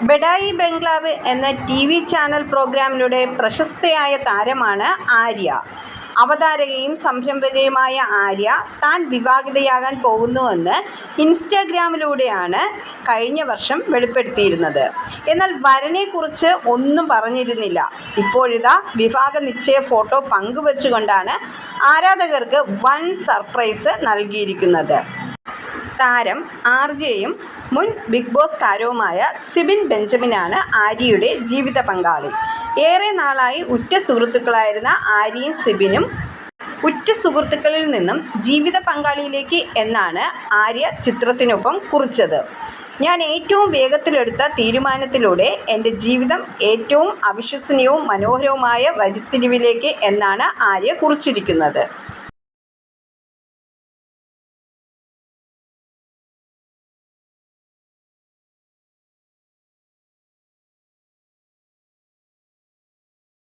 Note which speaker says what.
Speaker 1: ബഡായി ബംഗ്ലാവ് എന്ന TV. Channel പ്രോഗ്രാമിലൂടെ പ്രശസ്തയായ താരമാണ് ആര്യ. അവതാരകയും സംരംഭകയുമായ ആര്യ താൻ വിവാഹിതയാകാൻ പോകുന്നുവെന്ന് ഇൻസ്റ്റഗ്രാമിലൂടെയാണ് കഴിഞ്ഞ വർഷം വെളിപ്പെടുത്തിയിരുന്നത്. എന്നാൽ വരനെക്കുറിച്ച് ഒന്നും പറഞ്ഞിരുന്നില്ല. ഇപ്പോഴിതാ വിവാഹ നിശ്ചയ ഫോട്ടോ പങ്കുവച്ചുകൊണ്ടാണ് ആരാധകർക്ക് വൻ സർപ്രൈസ് നൽകിയിരിക്കുന്നത്. താരം ആർജെയും മുൻ ബിഗ് ബോസ് താരവുമായ സിബിൻ ബെഞ്ചമിനാണ് ആര്യയുടെ ജീവിത പങ്കാളി. ഏറെ നാളായി ഉറ്റ സുഹൃത്തുക്കളായിരുന്ന ആര്യയും സിബിനും ഉറ്റ സുഹൃത്തുക്കളിൽ നിന്നും ജീവിത പങ്കാളിയിലേക്ക് എന്നാണ് ആര്യ ചിത്രത്തിനൊപ്പം കുറിച്ചത്. ഞാൻ ഏറ്റവും വേഗത്തിലെടുത്ത തീരുമാനത്തിലൂടെ എൻ്റെ ജീവിതം ഏറ്റവും അവിശ്വസനീയവും മനോഹരവുമായ വഴിത്തിരിവിലേക്ക് എന്നാണ് ആര്യ കുറിച്ചിരിക്കുന്നത്.